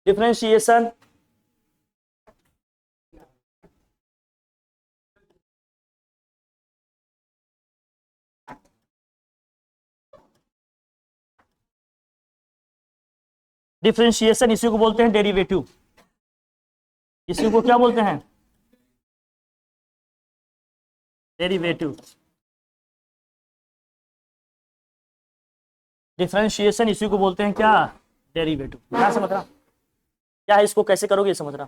Differentiation differentiation इसी को बोलते हैं डेरिवेटिव। इसी को क्या बोलते हैं? डेरिवेटिव। डिफरेंशिएशन इसी को बोलते हैं क्या? डेरिवेटिव। क्या समझ रहा? क्या है इसको कैसे करोगे समझ रहा?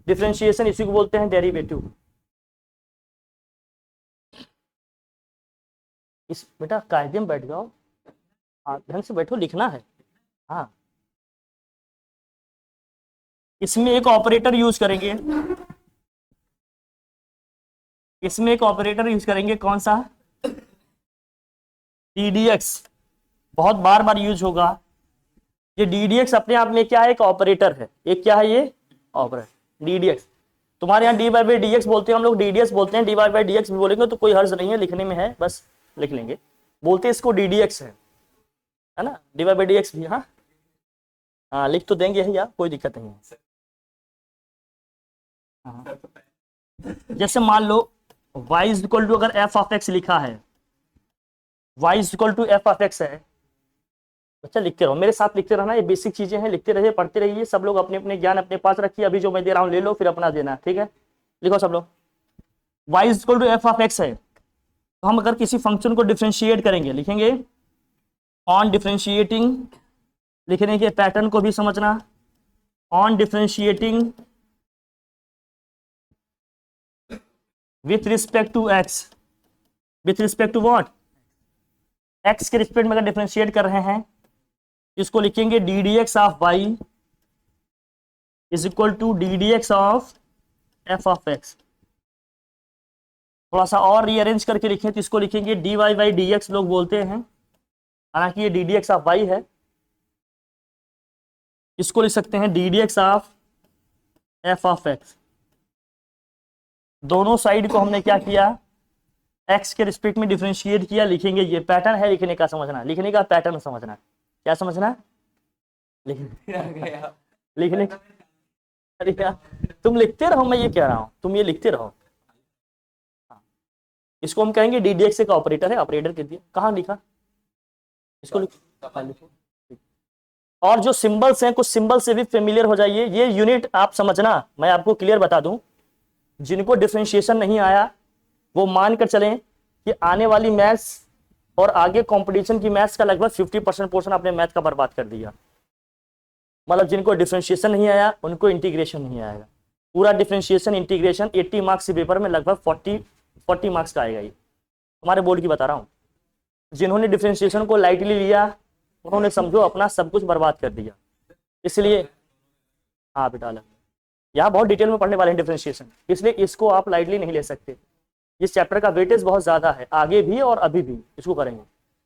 डिफरेंशिएशन इसी को बोलते हैं डेरिवेटिव। इस बेटा कायदे में बैठ जाओ, ढंग से बैठो, लिखना है। हाँ, इसमें एक ऑपरेटर यूज करेंगे, इसमें एक ऑपरेटर यूज करेंगे, कौन सा? DDX। बहुत बार बार यूज होगा ये। DDX अपने आप में क्या है? एक ऑपरेटर है। एक क्या है ये? ऑपरेटर। DDX तुम्हारे यहाँ dy/dx बोलते हैं, हम लोग DDX बोलते हैं। dy/dx भी बोलेंगे तो कोई हर्ज नहीं है, लिखने में है, बस लिख लेंगे। बोलते हैं इसको DDX है ना? dy/dx भी। हाँ हाँ, लिख तो देंगे ही यार, कोई दिक्कत नहीं है। हाँ। जैसे मान लो y इज इक्वल टू, अगर f ऑफ x लिखा है, y is equal to f of x है। बच्चा लिखते रहो, मेरे साथ लिखते रहना, ये बेसिक चीजें हैं, लिखते रहिए, पढ़ते रहिए। सब लोग अपने अपने ज्ञान अपने पास रखिए। अभी जो मैं दे रहा हूँ ले लो, फिर अपना देना, ठीक है? लिखो सब लोग। y is equal to f of x है, तो हम अगर किसी फंक्शन को डिफरेंशिएट करेंगे, लिखेंगे ऑन डिफरेंशिएटिंग, लिखने के पैटर्न को भी समझना। On differentiating with respect to x, with respect to what? x के रिस्पेक्ट में अगर डिफरेंशिएट कर रहे हैं, इसको लिखेंगे ddx of y is equal to ddx of f of x। थोड़ा सा और रीअरेंज करके लिखें तो इसको लिखेंगे dy/dx लोग बोलते हैं, हालांकि ये ddx ऑफ y है। इसको लिख सकते हैं ddx of f of x। दोनों साइड को हमने क्या किया? x के रिस्पेक्ट में डिफरेंशिएट किया। लिखेंगे, ये पैटर्न है लिखने का, समझना, लिखने का पैटर्न समझना। क्या समझना? लिखने का। तुम लिखते रहो, मैं ये कह रहा हूं, तुम ये लिखते रहो। इसको हम कहेंगे DDX का ऑपरेटर है, ऑपरेटर के दिया। कहाँ लिखा? इसको लिखो। और जो सिंबल्स हैं, कुछ सिंबल से भी फेमिलियर हो जाइए। ये यूनिट आप समझना, मैं आपको क्लियर बता दूं, जिनको डिफरेंशिएशन नहीं आया वो मानकर चलें कि आने वाली मैथ्स और आगे कंपटीशन की मैथ्स का लगभग 50% पोर्शन आपने मैथ का बर्बाद कर दिया। मतलब जिनको डिफरेंशिएशन नहीं आया उनको इंटीग्रेशन नहीं आएगा। पूरा डिफरेंशिएशन इंटीग्रेशन 80 मार्क्स के पेपर में लगभग 40 मार्क्स का आएगा। ये हमारे बोर्ड की बता रहा हूँ। जिन्होंने डिफरेंशिएशन को लाइटली लिया उन्होंने समझो अपना सब कुछ बर्बाद कर दिया। इसलिए हाँ बेटा, यहाँ बहुत डिटेल में पढ़ने वाले हैं डिफरेंशिएशन, इसलिए इसको आप लाइटली नहीं ले सकते। इस चैप्टर का वेटेज बहुत ज्यादा है, आगे भी और अभी भी इसको करेंगे।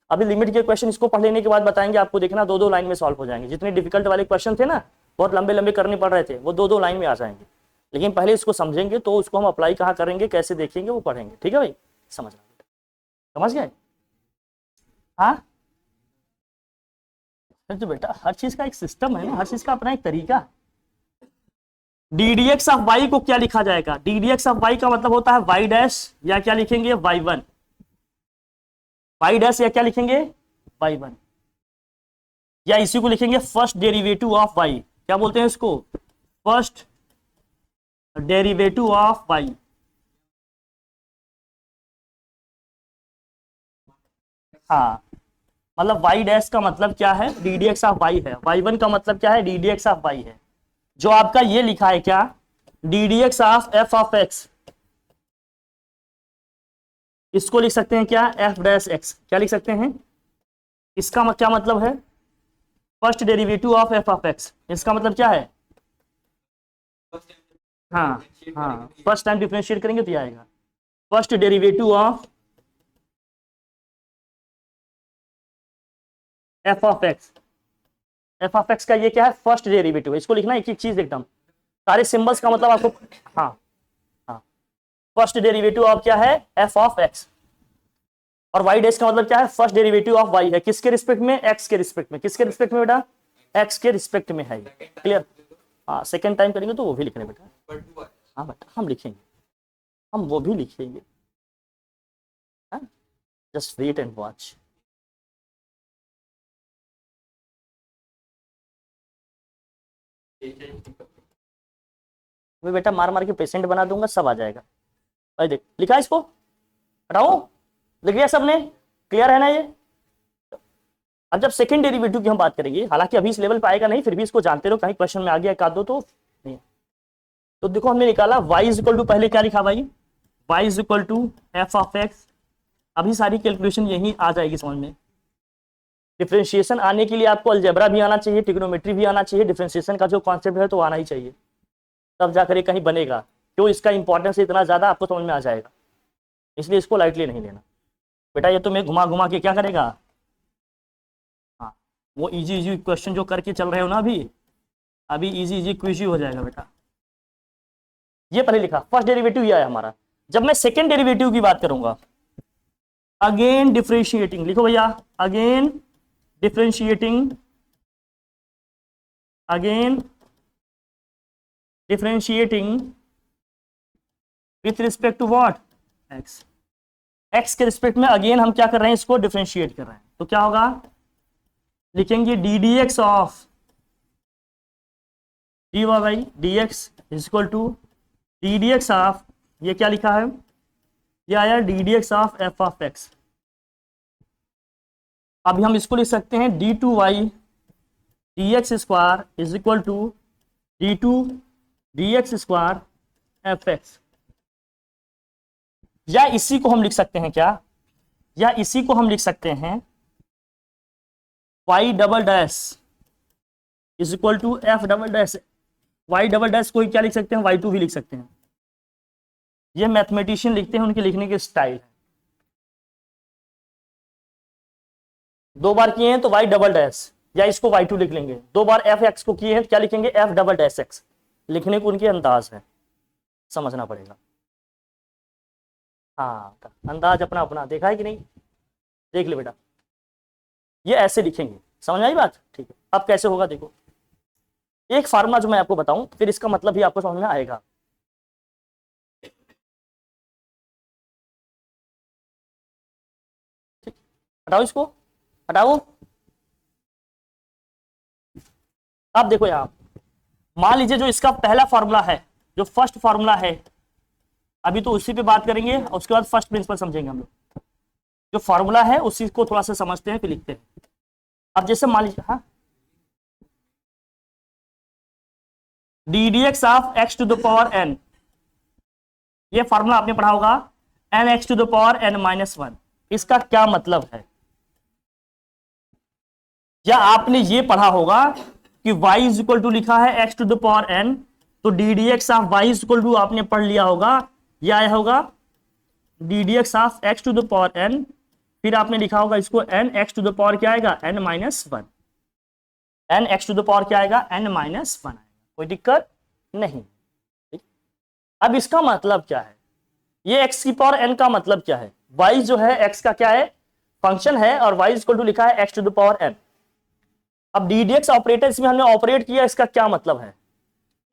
अभी लिमिट के क्वेश्चन इसको पढ़ लेने के बाद बताएंगे आपको, देखना 2-2 लाइन में सॉल्व हो जाएंगे। जितने डिफिकल्ट वाले क्वेश्चन थे ना, बहुत लंबे लंबे करने पड़ रहे थे, वो 2-2 लाइन में आ जाएंगे। लेकिन पहले इसको समझेंगे तो उसको हम अप्लाई कहाँ करेंगे, कैसे देखेंगे, वो पढ़ेंगे। ठीक है भाई, समझना, समझ गए? हाँ तो बेटा हर चीज का एक सिस्टम है ना, हर चीज का अपना एक तरीका। ddx ऑफ y को क्या लिखा जाएगा? ddx ऑफ y का मतलब होता है y डैश, या क्या लिखेंगे y1, y डैश, या क्या लिखेंगे y1, या इसी को लिखेंगे फर्स्ट डेरिवेटिव ऑफ y। क्या बोलते हैं इसको? First derivative of y। हाँ, मतलब y डैश का मतलब क्या है? ddx ऑफ y है। y1 का मतलब क्या है? ddx ऑफ y है। जो आपका ये लिखा है क्या? ddx of f of x, इसको लिख सकते हैं क्या? f dash x। क्या लिख सकते हैं? इसका क्या मतलब है? First derivative of f of x। इसका मतलब क्या है? हाँ हाँ, फर्स्ट टाइम डिफरेंशिएट करेंगे तो आएगा first derivative of f of x। f of x का ये क्या है? First derivative. इसको लिखना एक एक चीज एकदम, सारे सिंबल्स का मतलब आपको। हाँ हाँ, फर्स्ट डेरिवेटिव ऑफ क्या है? f of x। और y डैश का मतलब क्या है? फर्स्ट डेरिवेटिव ऑफ y है। किसके रिस्पेक्ट में? x के रिस्पेक्ट में। किसके रिस्पेक्ट में बेटा? एक्स के रिस्पेक्ट में है। क्लियर? हाँ, सेकेंड टाइम करेंगे तो वो भी लिखने बेटा। हाँ बेटा हम लिखेंगे, हम वो भी लिखेंगे। Just wait and watch. मैं बेटा मार मार के पेशेंट बना दूंगा, सब आ जाएगा। भाई देख लिखा है इसको, हटाओ, लिख लिया सबने? क्लियर है ना ये? अब जब सेकंड डेरिवेटिव की हम बात करेंगे, हालांकि अभी इस लेवल पे आएगा नहीं, फिर भी इसको जानते रहो, कहीं क्वेश्चन में आ गया एक आध दो तो नहीं। तो देखो हमने निकाला y इज इक्वल टू, पहले क्या लिखा भाई, y is equal to f of x. अभी सारी कैलकुलेशन यही आ जाएगी समझ में। डिफरेंशिएशन आने के लिए आपको अलजेब्रा भी आना चाहिए, ट्रिग्नोमेट्री भी आना चाहिए, डिफरेंशिएशन का जो कॉन्सेप्ट है तो आना ही चाहिए, तब जाकर ये कहीं बनेगा। क्यों? इसका इंपॉर्टेंस इतना ज्यादा, आपको समझ में आ जाएगा, इसलिए इसको लाइटली नहीं लेना बेटा। ये तो मैं घुमा घुमा के क्या करेगा, हाँ वो इजी इजी क्वेश्चन जो करके चल रहे हो ना अभी इजी इजी क्विज हो जाएगा बेटा। ये पहले लिखा, फर्स्ट डेरिवेटिव ये आया हमारा। जब मैं सेकेंड डेरिवेटिव की बात करूंगा, अगेन डिफरेंशिएटिंग, लिखो भैया, again differentiating, again differentiating with respect to what, x. X के रिस्पेक्ट में अगेन हम क्या कर रहे हैं, इसको डिफरेंशिएट कर रहे हैं। तो क्या होगा, लिखेंगे d d x of d y by d x is equal to d d x of, ये क्या लिखा है, ये आया d d x of f of x. अभी हम इसको लिख सकते हैं d two y d x square is equal to d two d x square f x. या इसी को हम लिख सकते हैं क्या, या इसी को हम लिख सकते हैं y double dash is equal to f double dash. y double dash को क्या लिख सकते हैं, y2 भी लिख सकते हैं। ये मैथमेटिशियन लिखते हैं, उनके लिखने के स्टाइल है। दो बार किए हैं तो y डबल डैश, या इसको y2 लिख लेंगे। दो बार एफ एक्स को किए हैं तो क्या लिखेंगे, एफ डबल डैश एक्स। लिखने को उनके अंदाज है, समझना पड़ेगा। हाँ अंदाज अपना अपना, देखा है कि नहीं, देख ले बेटा। ये ऐसे लिखेंगे, समझ आई बात? ठीक है, अब कैसे होगा देखो, एक फार्मूला जो मैं आपको बताऊं, फिर इसका मतलब भी आपको समझ में आएगा। ठीक, हटाओ इसको, हटाओ। अब देखो यहां, मान लीजिए जो इसका पहला फार्मूला है, जो फर्स्ट फार्मूला है, अभी तो उसी पे बात करेंगे और उसके बाद फर्स्ट प्रिंसिपल समझेंगे हम लोग। जो फार्मूला है उसी को थोड़ा सा समझते हैं फिर लिखते हैं। अब जैसे मान लीजिए, हाँ, d d x of x to the power n, ये फार्मूला आपने पढ़ा होगा, n x to the power n minus one. इसका क्या मतलब है, या आपने ये पढ़ा होगा कि y इज इक्वल टू लिखा है x to the power n, तो d d x of y is equal to आपने पढ़ लिया होगा, यह आया होगा d d x of x to the power n, फिर आपने लिखा होगा इसको n x to the power क्या आएगा, n minus one. n x to the power क्या आएगा, n माइनस वन आएगा, कोई दिक्कत नहीं। ठीक? अब इसका मतलब क्या है, ये x की पावर n का मतलब क्या है, y जो है x का क्या है, फंक्शन है, और y इज इक्वल टू लिखा है x to the power n। अब डी डी एक्स ऑपरेटर इसमें हमने ऑपरेट किया, इसका क्या मतलब है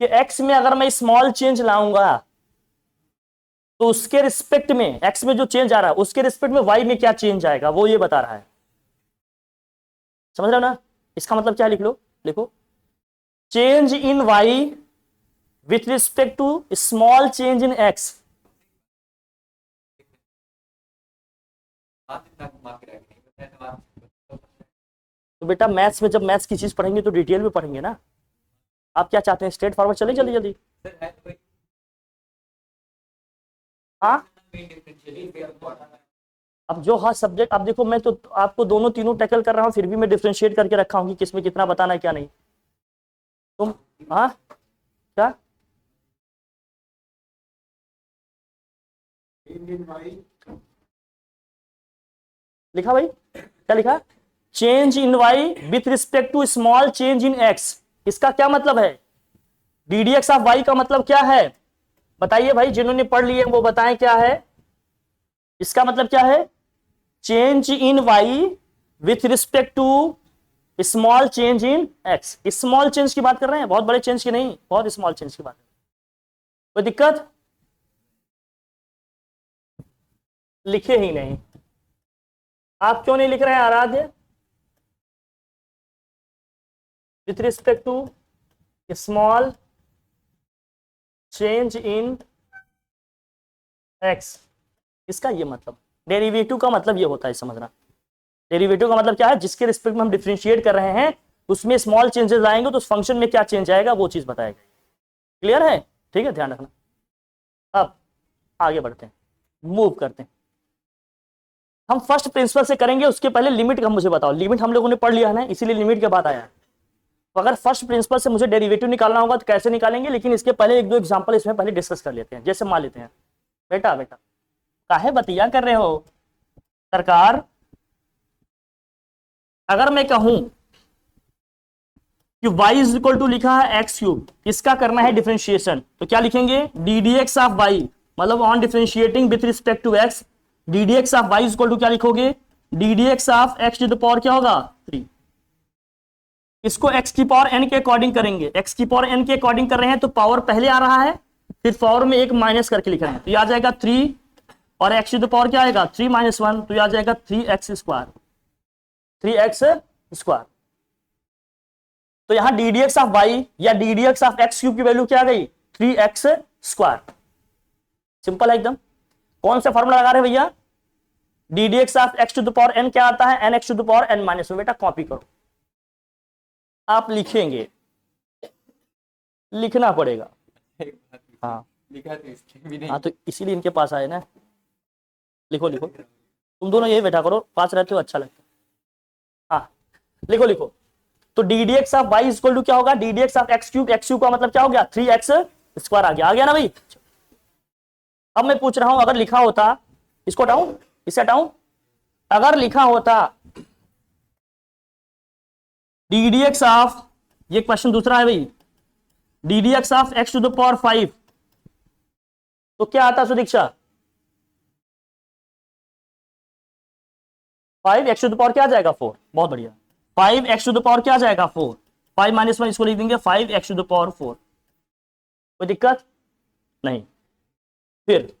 कि x में अगर मैं स्मॉल चेंज लाऊंगा तो उसके रिस्पेक्ट में, x में जो चेंज आ रहा है उसके रिस्पेक्ट में y में क्या चेंज आएगा, वो ये बता रहा है। समझ रहे हो ना? इसका मतलब क्या है, लिख लो, लिखो, change in y with respect to small change in x। तो बेटा मैथ्स में जब मैथ्स की चीज पढ़ेंगे तो डिटेल में पढ़ेंगे ना। आप क्या चाहते हैं, स्ट्रेट फॉरवर्ड चले जल्दी जल्दी? हाँ, अब जो हर सब्जेक्ट, अब देखो मैं तो आपको दोनों तीनों टैकल कर रहा हूं, फिर भी मैं डिफरेंशिएट करके रखा हूं कि किसमें कितना बताना है क्या नहीं। तुम हाँ क्या लिखा भाई, क्या लिखा, change in y with respect to small change in x. इसका क्या मतलब है, d d x of y का मतलब क्या है, बताइए भाई, जिन्होंने पढ़ लिए वो बताएं क्या है। इसका मतलब क्या है, change in y with respect to small change in x, small change की बात कर रहे हैं, बहुत बड़े चेंज की नहीं, बहुत स्मॉल चेंज की बात है। कोई दिक्कत? लिखे ही नहीं। आप क्यों नहीं लिख रहे हैं Aradhya? With respect to small change in x, इसका ये मतलब, डेरिवेटिव का मतलब ये होता है, समझना। डेरिवेटिव का मतलब क्या है? जिसके रिस्पेक्ट में हम डिफरेंशिएट कर रहे हैं उसमें स्मॉल चेंजेस आएंगे तो उस फंक्शन में क्या चेंज आएगा वो चीज बताएगा। क्लियर है? ठीक है, ध्यान रखना। अब आगे बढ़ते हैं, मूव करते हैं। हम फर्स्ट प्रिंसिपल से करेंगे, उसके पहले लिमिट का मुझे बताओ। लिमिट हम लोगों ने पढ़ लिया है ना, इसीलिए लिमिट के बाद आया है। तो अगर फर्स्ट प्रिंसिपल से मुझे डेरिवेटिव निकालना होगा तो कैसे निकालेंगे, लेकिन इसके पहले एक दो एग्जांपल इसमें पहले डिस्कस कर लेते हैं। जैसे मान लेते हैं, बेटा काहे बतिया कर रहे हो सरकार, अगर मैं कहूं कि y इज इक्वल टू लिखा है एक्स क्यूब, इसका करना है डिफरेंशिएशन, तो क्या लिखेंगे? D d x of y, मतलब on differentiating with respect to x, d d x of y is equal to क्या लिखोगे? D d x of x to the power क्या होगा? 3। इसको एक्स की पावर एन के अकॉर्डिंग करेंगे, x की पावर एन के अकॉर्डिंग कर रहे हैं तो पावर पहले आ रहा है, फिर पावर में एक माइनस करके लिख रहे हैं, तो ये आ जाएगा 3, और एक्स टू द पावर क्या आएगा? 3 - 1, तो ये आ जाएगा 3x स्क्वायर, 3x स्क्वायर। तो यहां d d x of y या d d x of x cube की वैल्यू क्या आ गई? 3x square. सिंपल है एकदम। कौन सा फॉर्मूला लगा रहे हैं भैया? D d x of x to the power n क्या आता है? N x to the power n minus 1। बेटा कॉपी करो, आप लिखेंगे, लिखना पड़ेगा। हाँ लिखा तो इसके भी नहीं। हाँ, तो इसीलिए इनके पास आए ना। लिखो लिखो, तुम दोनों यही बैठा करो, पास रहते हो अच्छा लगता है। हाँ लिखो लिखो। तो d d x of y is equal to क्या होगा? D d x of x cube, x cube का मतलब क्या हो गया? 3x स्क्वायर आ गया ना भाई। अब मैं पूछ रहा हूं, अगर लिखा होता, इसको हटाऊं, इसे हटाऊं, अगर लिखा होता डी डी एक्स ऑफ, ये क्वेश्चन दूसरा है भाई, d d x of x to the power 5, तो क्या आता Sudiksha? 5x to the power क्या आ जाएगा? 4। बहुत बढ़िया। 5x टू द पावर क्या आ जाएगा? 4। 5 - 1 इसको लिख देंगे 5x टू द पावर 4। कोई दिक्कत नहीं। फिर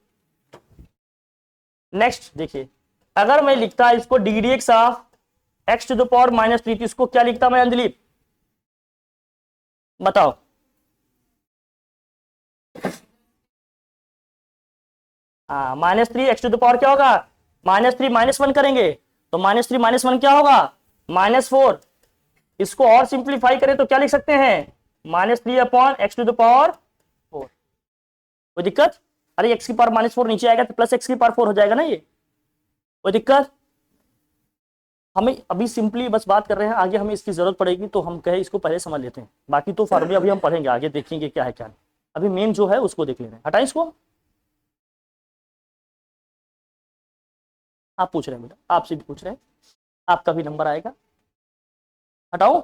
नेक्स्ट देखिए, अगर मैं लिखता इसको d d x of x to the power -3, तो इसको क्या लिखता मैं अंजलि? बताओ। हाँ, -3 x टू द पावर क्या होगा? -3 - 1 करेंगे तो -3 - 1 क्या होगा? -4। इसको और सिंप्लीफाई करें तो क्या लिख सकते हैं? -3/x to the power 4। कोई दिक्कत? अरे x की पावर -4 नीचे आएगा तो प्लस x की पावर 4 हो जाएगा ना ये। कोई दिक्कत? हमें अभी सिंपली बस बात कर रहे हैं, आगे हमें इसकी जरूरत पड़ेगी तो हम कहे इसको पहले समझ लेते हैं, बाकी तो फॉर्मूले अभी हम पढ़ेंगे, आगे देखेंगे क्या है क्या नहीं। अभी मेन जो है उसको देख ले रहे हैं। हटाएं इसको। आप पूछ रहे हैं बेटा, आपसे भी पूछ रहे हैं, आपका भी नंबर आएगा। हटाओ।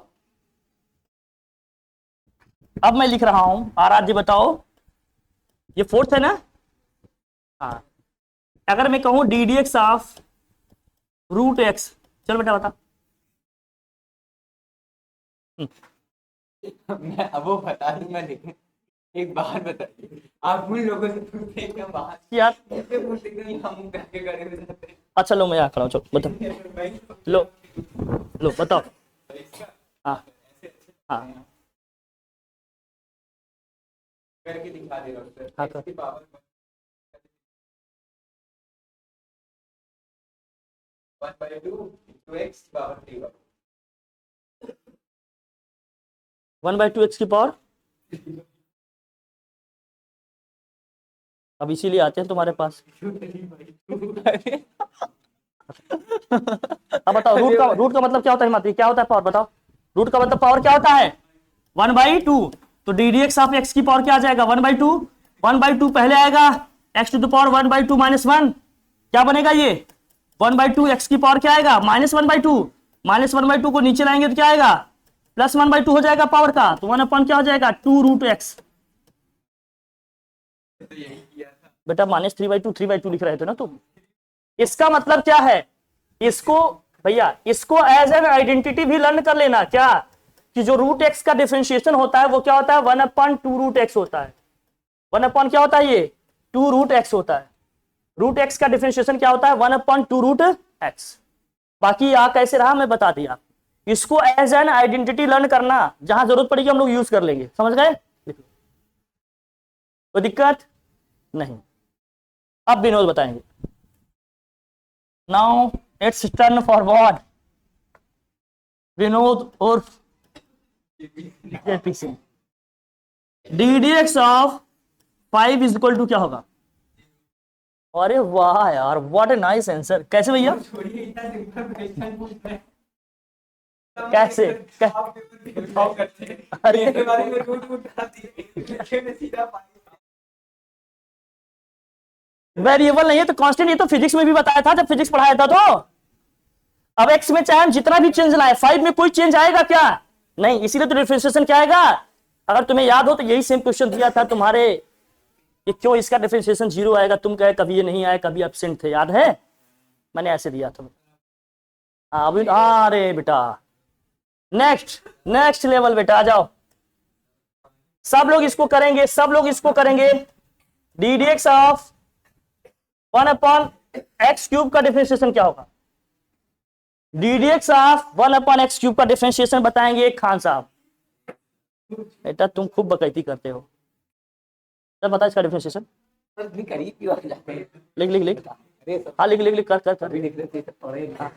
अब मैं लिख रहा हूं, आराध्य बताओ, ये 4th है ना? हाँ, अगर मैं कहूं D d x of √x, चलो बेटा बता। मैं अब वो बता दूंगा, लेकिन एक बात बताइए, आप उन लोगों से पूछते हैं क्या बात यार ऐसे पूछते हैं, हम करके करे में जाते हैं। अच्छा लो, मैं यहाँ खड़ा हूँ, चलो बताओ। लो बताओ। हाँ हाँ करके दिखा दे रहा हूँ सर। हाँ, x की power 1/2 into x power 3 1/2 x की पावर। अब इसीलिए आते हैं तुम्हारे पास। अब बताओ, रूट का मतलब क्या होता है हिमाद्री? क्या होता है पावर? बताओ, रूट का मतलब पावर क्या होता है? 1/2। तो d d x of x की पावर क्या आ जाएगा? 1/2। 1/2 पहले आएगा, एक्स टू द पावर 1/2 - 1 क्या बनेगा ये? 1/2 एक्स की पावर क्या आएगा? -1/2। -1/2 को नीचे लाएंगे तो क्या आएगा? +1/2 हो जाएगा पावर का, तो 1 क्या हो जाएगा? 2√x। तो यही किया था बेटा -3/2 3/2 लिख रहे थे ना तुम। इसका मतलब क्या है? इसको भैया इसको एज एन आइडेंटिटी भी लर्न कर लेना क्या, कि जो रूट एक्स का डिफरेंशिएशन होता है वो क्या होता है, 1/2 रूट एक्स होता है। 1 क्या होता है, ये 2 रूट एक्स होता है। रूट एक्स का डिफरेंशिएशन क्या होता है, 1/2 रूट एक्स। बाकी यहाँ कैसे रहा मैं बता दिया। इसको एज एन आइडेंटिटी लर्न करना, जहां जरूरत पड़ेगी हम लोग यूज कर लेंगे, समझ गए। कोई दिक्कत नहीं। अब विनोद बताएंगे। Now it's turn forward Vinod और JP. ddx of 5 is equal to क्या होगा। अरे वाह यार, व्हाट ए नाइस आंसर। कैसे भैया, छोड़िए, इतना सिंपल क्वेश्चन पूछ रहे हैं। कैसे अरे मेरे बारे में रूट उठा दिए, मैं सीधा वेरिएबल नहीं है तो कांस्टेंट, ये तो फिजिक्स में भी बताया था जब फिजिक्स पढ़ाया था। तो अब एक्स में चाहे हम जितना भी चेंज लाए, 5 में कोई चेंज आएगा क्या, नहीं। इसीलिए तो डिफरेंशिएशन क्या आएगा। अगर तुम्हें याद हो तो यही सेम क्वेश्चन दिया था तुम्हारे, कि क्यों इसका डिफरेंशिएशन 0 आएगा, तुम कहे कभी ये नहीं आया, कभी एब्सेंट थे, याद है मैंने ऐसे दिया था। अभी अरे बेटा नेक्स्ट लेवल बेटा, आ जाओ। सब लोग इसको करेंगे, सब लोग इसको करेंगे। ddx ऑफ 1/x³ का डिफरेंशिएशन क्या होगा। ddx ऑफ 1/x³ का डिफरेंशिएशन बताएंगे खान साहब। बेटा तुम खूब बकैती करते हो, तब बता इसका डिफरेंशिएशन। नहीं करी क्यों आ जाते हैं? लिख अरे सब हाँ लिख कर अभी लिख रहे थे सब पढ़े ना।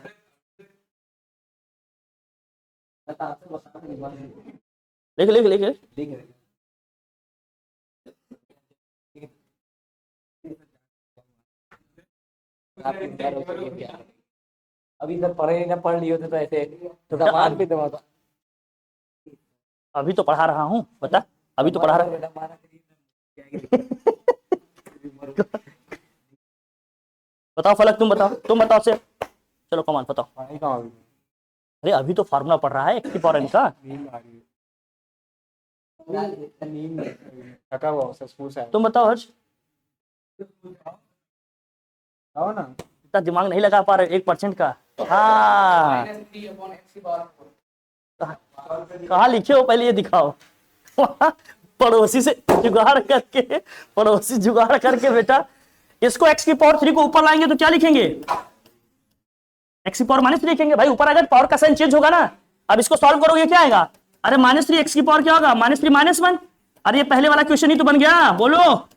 बता लिख लिख रहे आप इंतजार हो करिए क्या। अभी तक पढ़े ना, पढ़ लिए होते तो ऐसे थोड़ा मार भी दवा। अभी तो पढ़ा रहा हूँ, बता अभी तो पढ़ा रहा बताओ फलक, तुम बताओ से। चलो कमान बताओ। अरे अभी तो फार्मूला पढ़ रहा है एक्स की पावर n का। तुम बताओ हर्ष, ना इतना दिमाग नहीं लगा पा रहे 1% का। हाँ कहाँ लिखे हो पहले ये दिखाओ। पड़ोसी से जुगाड़ करके बेटा इसको x की पावर 3 को ऊपर लाएंगे तो क्या लिखेंगे, x की पावर -3 लिखेंगे। भाई ऊपर अगर पावर का साइन चेंज होगा ना, अब इसको सॉल्व करोगे क्या आएगा, अरे -3 x की पावर क्या होगा, -3 -1। अरे ये पहले वाला क्वेश्चन ही तो बन गया, बोलो।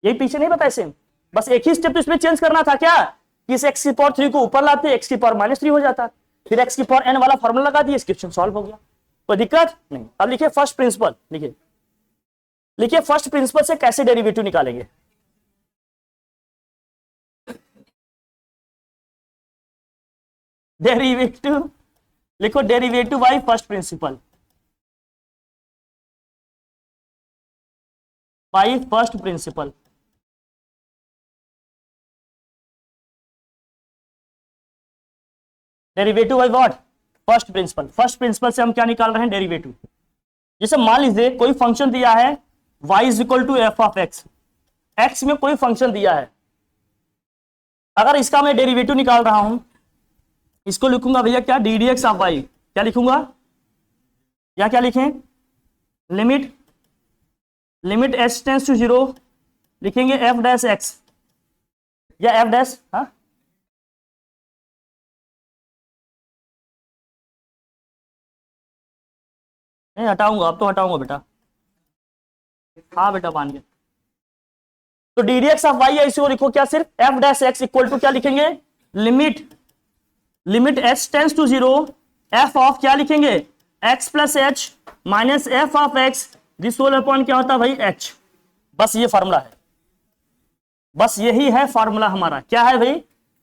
यही पीछे नहीं बताया सेम, बस एक ही स्टेप तो इसमें चेंज करना था क्या, कि इस x की पावर 3 को ऊपर लाते, x की पावर -3 हो जाता, फिर x की पावर n वाला फॉर्मूला लगा दिए, इस क्वेश्चन सॉल्व हो गया। कोई दिक्कत नहीं। अब लिखिए फर्स्ट प्रिंसिपल, लिखिए फर्स्ट प्रिंसिपल से कैसे डेरिवेटिव निकालेंगे। डेरिवेटिव लिखो, derivative by first principle, by first principle. Derivative by what, first principle. First principle से हम क्या निकाल रहे हैं, डेरिवेटिव। जैसे मान लीजिए कोई फंक्शन दिया है y is equal to f of x, x में कोई फंक्शन दिया है, अगर इसका मैं डेरिवेटिव निकाल रहा हूं, इसको लिखूंगा भैया क्या, ddx ऑफ y। क्या लिखूंगा, या क्या लिखें, लिमिट h टेंस टू 0 लिखेंगे f डैश x या f डैश, हाँ नहीं हटाऊंगा, अब तो हटाऊंगा बेटा, हाँ बेटा मान गया। तो ddx ऑफ y है, इसी को लिखो क्या, सिर्फ f dash x equal to क्या लिखेंगे, limit h tends to 0 f of क्या लिखेंगे, x plus h minus f of x this whole upon क्या होता है भाई h। बस ये फार्मूला है, बस यही है फार्मूला हमारा। क्या है भाई,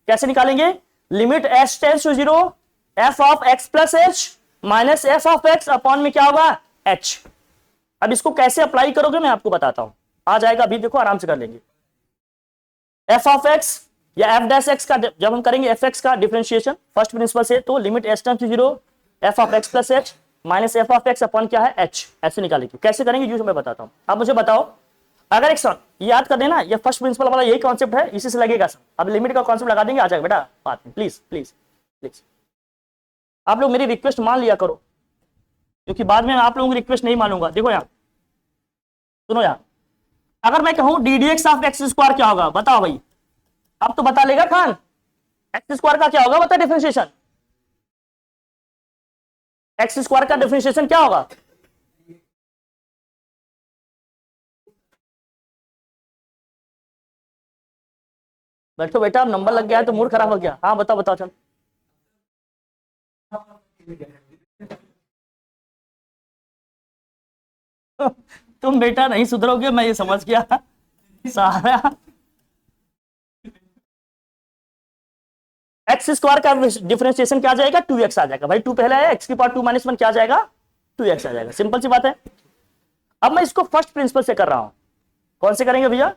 कैसे निकालेंगे, limit h tends to 0 f of x plus h minus f of x upon में क्या होगा h। अब इसको कैसे अप्लाई करोगे मैं आपको बताता हूं, आ जाएगा, अभी देखो आराम से कर लेंगे। f ऑफ x या f डैश x का जब हम करेंगे fx का डिफरेंशिएशन फर्स्ट प्रिंसिपल से, तो limit h tends to 0 f of x plus h minus f of x upon क्या है h, ऐसे निकालेंगे। कैसे करेंगे यूं मैं बताता हूं। अब मुझे बताओ, अगर एक सॉन याद कर देना, ये फर्स्ट प्रिंसिपल वाला यही कॉन्सेप्ट है, इसी से लगेगा सब। अब लिमिट का कॉन्सेप्ट लगा देंगे, आ जाएगा बेटा बात में। प्लीज प्लीज प्लीज आप लोग मेरी रिक्वेस्ट मान लिया करो, क्योंकि बाद में आप लोगों की रिक्वेस्ट नहीं मानूंगा। देखो यहाँ सुनो, यहाँ अगर मैं कहूं D d x of x square क्या होगा, बताओ भाई। अब तो बता लेगा खान, एक्स स्क्वायर का क्या होगा, बता डिफरेंशिएशन। एक्स स्क्वायर का डिफरेंशिएशन क्या होगा? बैठो बेटा, अब नंबर लग गया है तो मूड खराब हो गया। हाँ बताओ बताओ चल। तुम बेटा नहीं सुधरोगे, मैं ये समझ गया सारा। एक्स स्क्वायर का डिफरेंशिएशन क्या आ जाएगा, 2x आ जाएगा भाई। 2 पहले है, एक्स की पावर 2 - 1 क्या आ जाएगा, 2x आ जाएगा। सिंपल सी बात है। अब मैं इसको फर्स्ट प्रिंसिपल से कर रहा हूं। कौन से करेंगे भैया,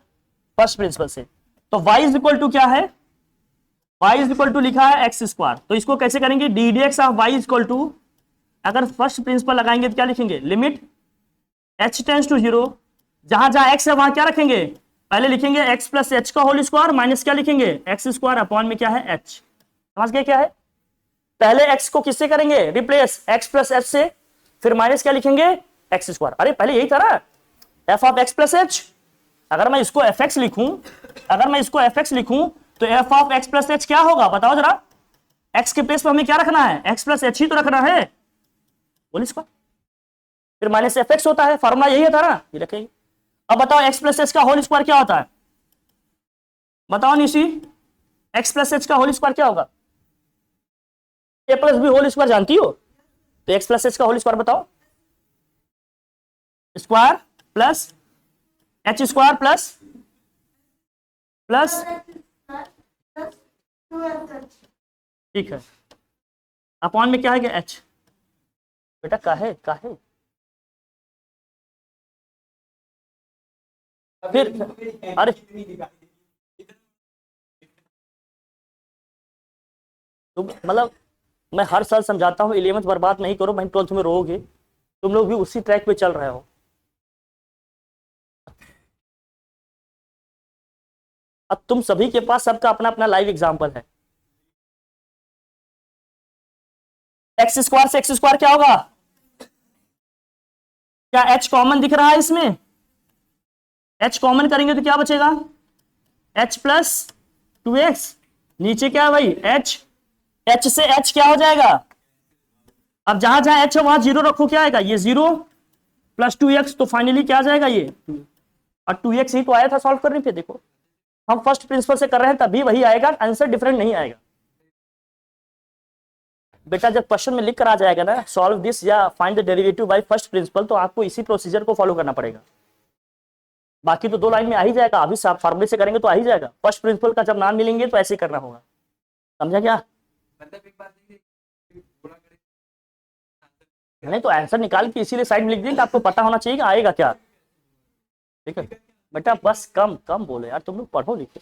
फर्स्ट प्रिंसिपल से। तो y इज इक्वल टू क्या है, y इज इक्वल टू लिखा है एक्स स्क्वायर, तो इसको कैसे करेंगे, d d x of y is equal to, अगर फर्स्ट प्रिंसिपल लगाएंगे तो क्या लिखेंगे, लिमिट h टेंस टू 0, जहां जहां x है वहां क्या रखेंगे, पहले लिखेंगे x प्लस एच का होल स्क्वायर माइनस क्या लिखेंगे, एक्स स्क्वायर अपॉन में क्या है h। समझ गए क्या है, पहले x को किससे करेंगे रिप्लेस, x प्लस एच से, फिर माइनस क्या लिखेंगे, एक्स स्क्वायर। अरे पहले यही था ना, f of x plus H. अगर मैं इसको fx लिखूं, अगर मैं इसको fx लिखूं तो f of x plus H क्या होगा, बताओ जरा। x के प्लेस पर हमें क्या रखना है, x प्लस एच ही तो रखना है, बोल इसको। फिर माइनस fx होता है, फॉर्मूला यही था ना, ये रखेंगे। अब बताओ x प्लस एच का होल स्क्वायर क्या होता है, बताओ निशी, x प्लस एच का होल स्क्वायर क्या होगा, a plus b whole square जानती हो, तो x प्लस एच का होल स्क्वायर बताओ, square plus h square plus plus, ठीक है, अपॉन में क्या है, एच। बेटा काहे काहे, फिर अरे तुम मतलब, मैं हर साल समझाता हूँ 11th बर्बाद नहीं करो, मैं 12th में रोगे। तुम लोग भी उसी ट्रैक पे चल रहे हो। अब तुम सभी के पास सबका अपना अपना लाइव एग्जाम्पल है। एक्स स्क्वायर से एक्स स्क्वायर क्या होगा, क्या एच कॉमन दिख रहा है इसमें, एच कॉमन करेंगे तो क्या बचेगा, एच प्लस 2x, नीचे क्या है भाई एच, एच से एच क्या हो जाएगा, अब जहां जहां एच है वहां 0 रखो, क्या आएगा ये 0 प्लस 2x, तो फाइनली क्या आ जाएगा ये, और 2x ही तो आया था सॉल्व करने पे। देखो हम फर्स्ट प्रिंसिपल से कर रहे हैं तभी वही आएगा, आंसर डिफरेंट नहीं आएगा। बेटा जब क्वेश्चन में लिख कर आ जाएगा ना, सॉल्व दिस या find the derivative by first principle, तो आपको इसी प्रोसीजर को फॉलो करना पड़ेगा। बाकी तो 2 लाइन में आ ही जाएगा, अभी फॉर्मूले से करेंगे तो आ ही जाएगा। फर्स्ट प्रिंसिपल का जब नाम मिलेंगे तो ऐसे ही करना होगा, समझा क्या। मतलब एक बात है कि थोड़ा नहीं तो आंसर निकाल के इसीलिए साइड में लिख देंगे, आपको पता होना चाहिए कि आएगा क्या। ठीक है बेटा, बस कम कम बोले यार, तुम लोग पढ़ो लिखो,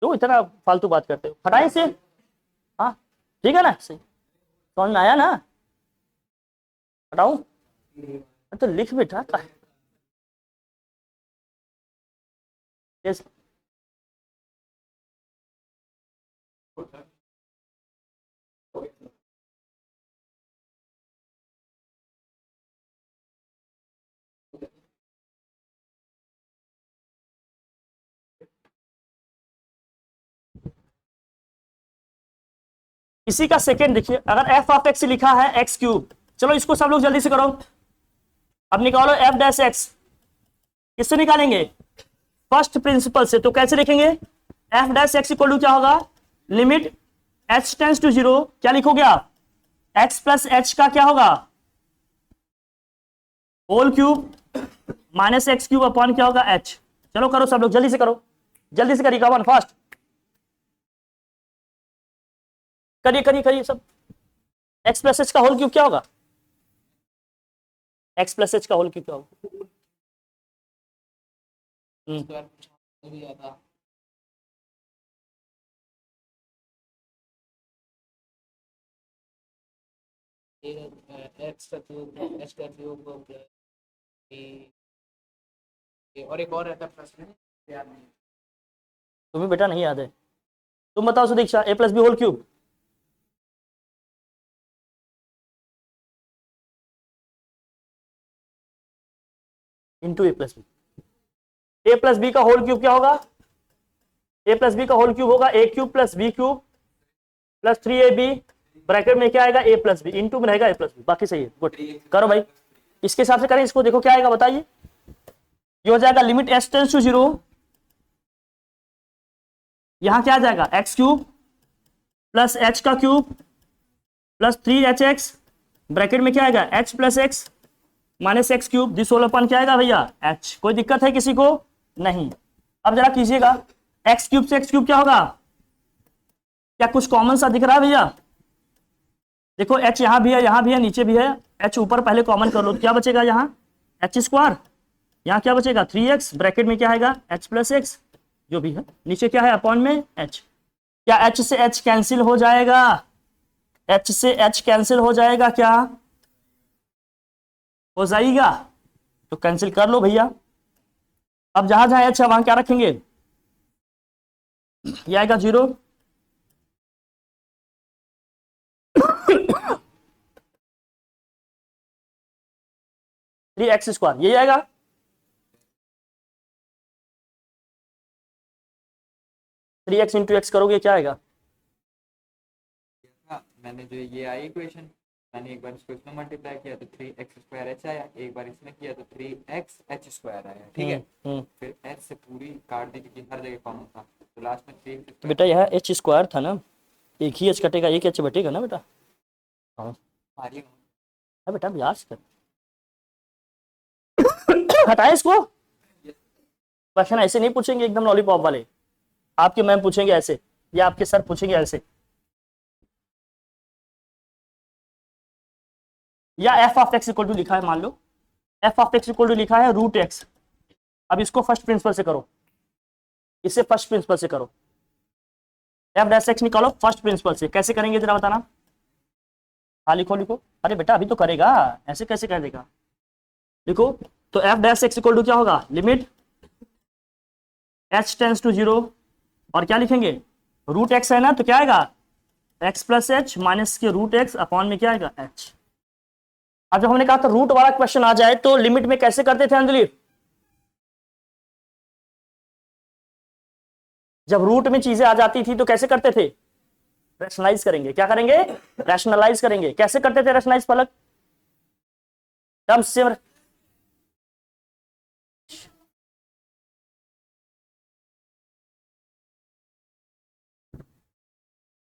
तो इतना फालतू बात करते हो, फटाई से। हाँ ठीक है ना, सही समझ में आया ना, हटाऊं तो लिख बेटा का yes। इसी का सेकंड देखिए, अगर एफ ऑफ एक्स लिखा है एक्स क्यूब, चलो इसको सब लोग जल्दी से करो। अब निकालो एफ डैश एक्स, किससे निकालेंगे, फर्स्ट प्रिंसिपल से। तो कैसे लिखेंगे, f dash x equal to क्या होगा, लिमिट एच टेंस टू 0, क्या लिखोगे आप, एक्स प्लस एच का क्या होगा, whole cube minus x cube upon क्या होगा एच। चलो करो सब लोग जल्दी से करो, जल्दी से करिए, कमान फास्ट करिए करिए करिए सब। एक्स प्लस एच का होल क्यूब क्या होगा, एक्स प्लस एच का होल क्यूब क्या होगा, भी आता एक्स का क्यूब, एच का क्यूब और एक और रहता प्रश्न याद नहीं। तुम्हें बेटा नहीं याद है, तुम बताओ Sudiksha. A plus b whole cube, into a plus b. A plus b का होल क्यूब क्या होगा? ए प्लस बी का होल क्यूब होगा a cube plus b cube plus 3ab, bracket में क्या आएगा ए प्लस बी, इंटू में रहेगा ए प्लस बी। बाकी सही है, गुड। करो भाई, इसके हिसाब से करें इसको। देखो क्या आएगा बताइए। ये हो जाएगा लिमिट एच टेंस टू 0, यहां क्या आ जाएगा एक्स क्यूब प्लस एच का क्यूब प्लस 3hx, ब्रैकेट में क्या आएगा h plus x minus x cube, this whole upon क्या आएगा भैया एच। कोई दिक्कत है किसी को? नहीं। अब जरा कीजिएगा, एक्स क्यूब से एक्स क्यूब क्या होगा? क्या कुछ कॉमन सा दिख रहा है भैया? देखो एच यहां भी है, यहां भी है, नीचे भी है। एच ऊपर पहले कॉमन कर लो तो क्या बचेगा यहाँ एच स्क्वायर, यहाँ क्या बचेगा 3x, ब्रैकेट में क्या आएगा एच प्लस एक्स, जो भी है नीचे क्या है अपॉन में एच। क्या एच से एच कैंसिल हो जाएगा? एच से एच कैंसिल हो जाएगा क्या? हो जाएगा, तो कैंसिल कर लो भैया। अब जहां जहां एच है वहां क्या रखेंगे? ये आएगा 0, थ्री एक्स स्क्वायर, यही आएगा। थ्री एक्स इंटू एक्स करोगे क्या आएगा? मैंने जो ये आई इक्वेशन, मैंने एक बार इसको इसमें मल्टीप्लाई किया तो 3x² h आया, एक बार इसमें किया तो 3x(h²) आया, ठीक है। फिर h से पूरी काट दी क्योंकि हर जगह कॉमन था, तो लास्ट में 3 तो बेटा यह एच स्क्वायर था ना, एक ही एच कटेगा, एक एच बटेगा ना बेटा। हाँ बेटा ब्याज कर हटाए इसको। क्वेश्चन ऐसे नहीं पूछेंगे एकदम लॉलीपॉप वाले, आपके मैम पूछेंगे ऐसे या आपके सर पूछेंगे ऐसे, या f of x equal to लिखा है, मान लो f of x equal to लिखा है रूट एक्स। अब इसको फर्स्ट प्रिंसिपल से करो, इसे फर्स्ट प्रिंसिपल से करो, एफ डैश एक्स निकालो फर्स्ट प्रिंसिपल से। कैसे करेंगे जरा बताना। हाँ लिखो लिखो, अरे बेटा अभी तो करेगा, ऐसे कैसे कर देगा। लिखो तो f dash x equal to क्या होगा, लिमिट एच टेंस टू 0, और क्या लिखेंगे रूट एक्स है ना, तो क्या आएगा एक्स प्लस एच माइनस के रूट एक्स अपॉन में क्या आएगा एच। अब जब हमने कहा था रूट वाला क्वेश्चन आ जाए तो लिमिट में कैसे करते थे अंजलि? जब रूट में चीजें आ जाती थी तो कैसे करते थे? रैशनलाइज करेंगे। क्या करेंगे? रैशनलाइज करेंगे। कैसे करते थे रैशनलाइज पलक? टर्म्स से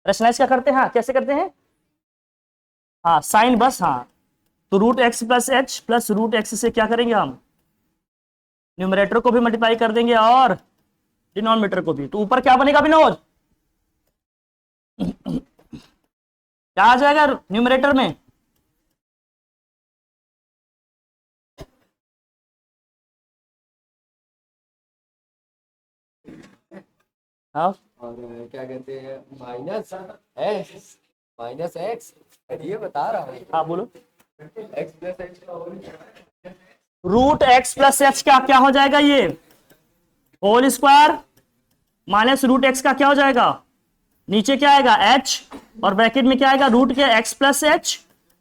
रैशनलाइज क्या करते हैं? हाँ कैसे करते हैं? हाँ साइन बस, हाँ तो root x plus h plus root x से क्या करेंगे हम, न्यूमरेटर को भी मल्टीप्लाई कर देंगे और डिनोमिनेटर को भी, तो ऊपर क्या बनेगा विनोद? क्या आ जाएगा न्यूमरेटर में? हाँ और क्या कहते हैं माइनस एक्स, ये बता रहा हूँ। हाँ बोलो। एक्स प्लस एक्स का whole root x plus h का क्या हो जाएगा, ये whole square minus root x का क्या हो जाएगा, नीचे क्या आएगा एच, और ब्रैकेट में क्या आएगा रूट के एक्स प्लस एच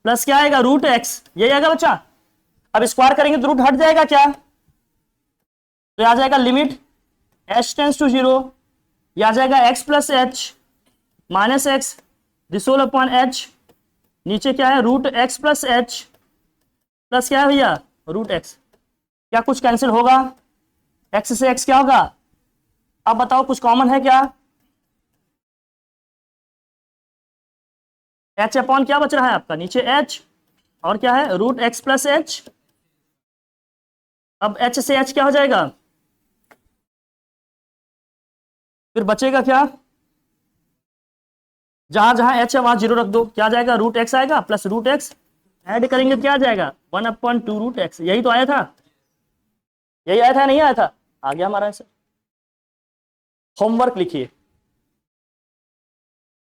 प्लस क्या आएगा रूट एक्स, यही आएगा बच्चा। अब स्क्वायर करेंगे तो रूट हट जाएगा क्या, तो आ जाएगा लिमिट एच टेंस टू 0, यह आ जाएगा x plus h minus x this whole upon h, नीचे क्या है root x plus h plus क्या है भैया रूट एक्स। क्या कुछ कैंसिल होगा? एक्स से एक्स क्या होगा? अब बताओ कुछ कॉमन है क्या? एच अपॉन क्या बच रहा है आपका, नीचे एच और क्या है रूट एक्स प्लस एच। अब एच से एच क्या हो जाएगा, फिर बचेगा क्या, जहां जहां एच है वहां 0 रख दो, क्या जाएगा रूट एक्स आएगा प्लस रूट एक्स, ऐड करेंगे क्या आ जाएगा 1/2 रूट एक्स। यही तो आया था, यही आया था नहीं आया था, आ गया हमारा आंसर। होमवर्क लिखिए,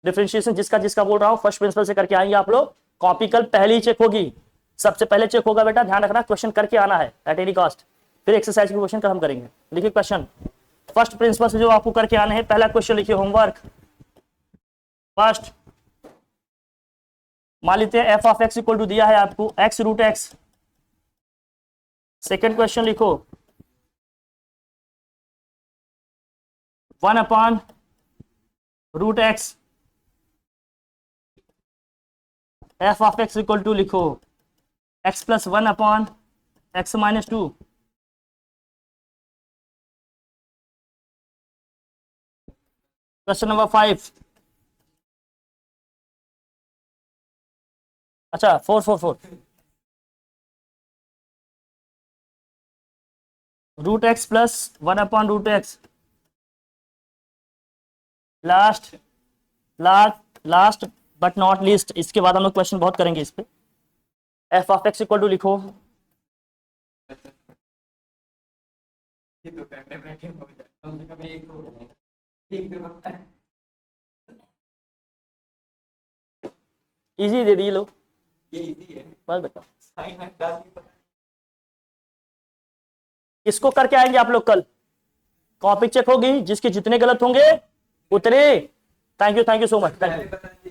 डिफरेंशिएशन जिसका जिसका बोल रहा हूं फर्स्ट प्रिंसिपल से करके आएंगे आप लोग। कॉपी कल पहले ही चेक होगी, सबसे पहले चेक होगा बेटा, ध्यान रखना क्वेश्चन करके आना है एट एनी कॉस्ट। फिर एक्सरसाइज के क्वेश्चन कल हम करेंगे। देखिए क्वेश्चन फर्स्ट प्रिंसिपल से जो आपको करके आने हैं, पहला क्वेश्चन लिखिए होमवर्क। फर्स्ट मान लेते हैं f of x equal to दिया है आपको x root x. Second question लिखो 1 root x f of x equal to लिखो x plus 1 x minus 2। Question number 5, अच्छा 4 root x plus 1 root x. Last but not least, इसके बाद हम लोग क्वेश्चन बहुत करेंगे इस पे। F of x equal to लिखो ये तो करने में क्या हो जाता है, कभी एक हो जाए, ठीक तो बनता है। इजी दे दिए लोग, ये इजी है, बस बताओ साइन है डाल के पता है। इसको करके आएंगे आप लोग कल, कॉपी चेक होगी, जिसके जितने गलत होंगे उतने। Thank you so much. पहले बता दिया।